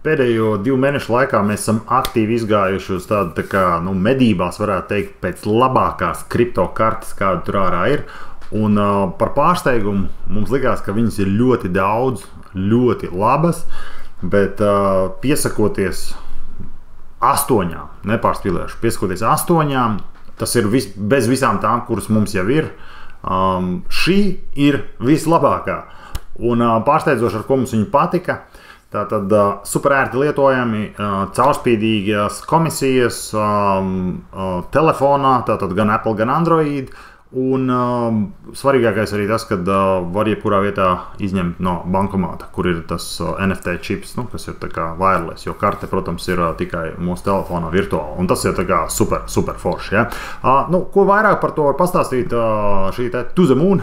Pēdējo 2 mēnešu laikā mēs esam aktīvi izgājuši uz tādu, tā kā, medībās, varētu teikt, pēc labākās kriptokartes, kāda tur ārā ir. Un par pārsteigumu mums likās, ka viņas ir ļoti daudz, ļoti labas, bet piesakoties 8, nepārspīlēšu, piesakoties 8, tas ir bez visām tām, kuras mums jau ir. Šī ir vislabākā. Un pārsteidzoši, ar ko mums viņa patika. Tātad superērti lietojami, caurspīdīgas komisijas telefonā, tātad gan Apple, gan Android. Un svarīgākais arī tas, ka var jebkurā vietā izņemt no bankomāta, kur ir tas NFT čips, kas ir tā kā wireless, jo karte, protams, ir tikai mūsu telefonā virtuāli. Un tas ir tā kā super forši. Ja? Ko vairāk par to var pastāstīt šī te To The Moon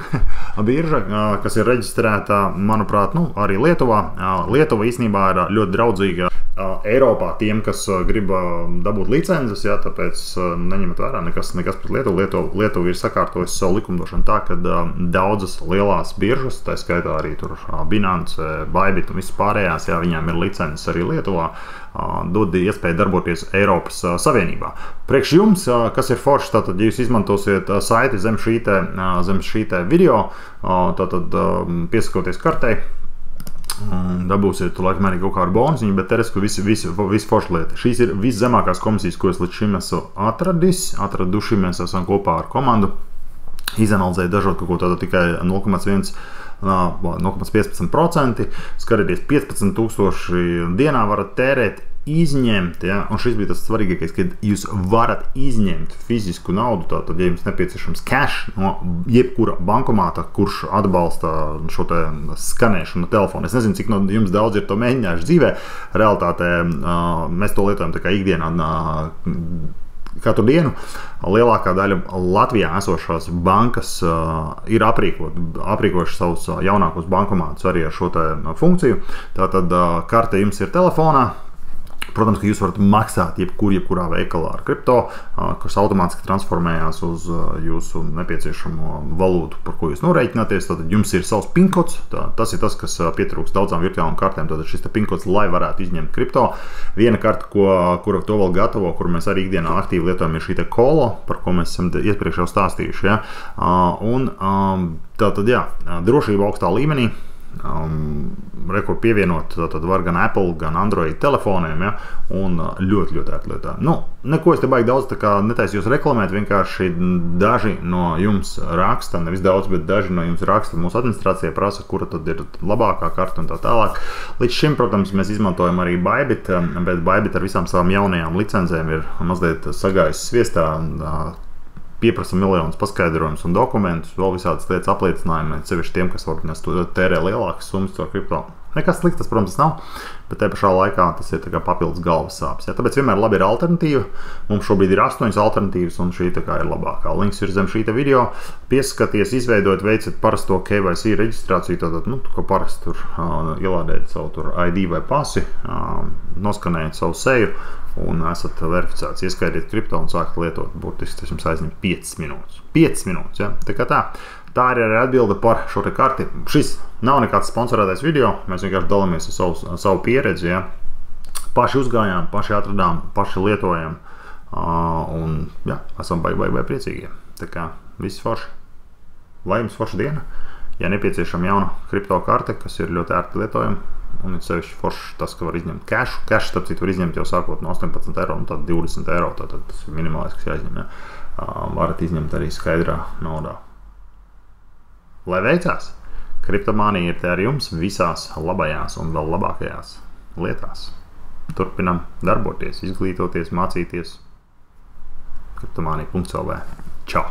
birža, kas ir reģistrēta, manuprāt, arī Lietuvā. Lietuva īstenībā ir ļoti draudzīga Eiropā tiem, kas grib dabūt licences, ja, tāpēc neņemat vērā nekas pret Lietuvu. Lietuva ir sakārtojusi savu likumdošanu tā, ka daudzas lielās biržas, tā skaitā arī tur Binance, Bybit un visas pārējās, ja viņām ir licences arī Lietuvā, dod iespēju darboties Eiropas Savienībā. Priekš jums, kas ir forši, tātad, ja jūs izmantosiet saiti zem šī video, tātad piesakoties kartei, dabūsiet laikam arī kaut kādu bonusiņu, bet te resku visi forši lieta. Šīs ir viszemākās komisijas, ko es līdz šim esmu atraduši. Mēs esam kopā ar komandu izanalizēt dažot kaut ko tādu tikai 0,15%. Skatieties, 15,000 dienā varat tērēt, izņemt, ja? Un šis bija tas svarīgākais, kad jūs varat izņemt fizisku naudu, tātad, ja jums nepieciešams cash no jebkura bankomāta, kurš atbalsta šo te skanēšanu no telefona. Es nezinu, cik no jums daudz ir to mēģinājuši dzīvē. Realitātē mēs to lietojam tā kā ikdienā katru dienu. Lielākā daļa Latvijā esošās bankas ir aprīkojuši savus jaunākos bankomātus arī ar šo te funkciju. Tātad karte jums ir telefonā. Protams, ka jūs varat maksāt jebkurā veikalā ar kripto, kas automātiski transformējās uz jūsu nepieciešamo valūtu, par ko jūs norēķināties. Tātad jums ir savs pinkods, tas ir tas, kas pietrūkst daudzām virtuālām kartēm. Tātad šis pinkods, lai varētu izņemt kripto. Viena karte, kura to vēl gatavo, kuru mēs arī ikdienā aktīvi lietojam, ir šī te Kolo, par ko mēs esam iepriekš jau stāstījuši. Ja? Tātad, jā, drošība augstā līmenī. Rekur pievienot, tad var gan Apple, gan Android telefoniem, ja, un ļoti ērti lietā. Neko es te baigi daudz netaisījos reklamēt, vienkārši daži no jums raksta, nevis daudz, bet daži no jums raksta, mūsu administrācija prasa, kura tad ir labākā karta un tā tālāk. Līdz šim, protams, mēs izmantojam arī Bybit, bet Bybit ar visām savām jaunajām licencēm ir mazliet sagājis sviestā, pieprasa miljonus paskaidrojumus un dokumentus, vēl visādas lietas apliecinājumi, sevišķi tiem, kas varbūt tērē lielākas summas ar kripto. Nekas sliktas, protams, nav, bet te pašā laikā tas ir tā kā papildus galvas sāpes. Ja? Tāpēc vienmēr labi ir alternatīva. Mums šobrīd ir 8 alternatīvas, un šī tā kā ir labākā. Links ir zem šī video. Pieskaties, izveidot, veicat parasto KYC reģistrāciju, tātad, kā parasti tur ielādēt savu tur ID vai pasi, noskanējat savu seju, un esat verificēts, ieskaidiet kripto un sākat lietot. Burtiski tas jums aizņem 5 minūtes. 5 minūtes, ja? Tā kā tā. Tā ir arī atbilde par šo te karti. Šis nav nekāds sponsorētais video, mēs vienkārši dalāmies ar savu pieredzi. Ja? Paši uzgājām, paši atradām, paši lietojam, un jā, esam baigi priecīgi. Tā kā viss forši. Lai jums forša diena. Ja nepieciešama jauna kripto karte, kas ir ļoti ērti lietojama, un ir sevišķi forši tas, ka var izņemt cash. Cash, starp citu, var izņemt jau sākot no 18 eiro, un tad 20 eiro, tātad tas ir minimālais, kas jāizņem. Ja? Varat izņemt arī skaidrā naudā. Lai veicās! Kriptomānija ir te ar jums visās labajās un vēl labākajās lietās. Turpinam darboties, izglītoties, mācīties. Kriptomānija.lv. Čau!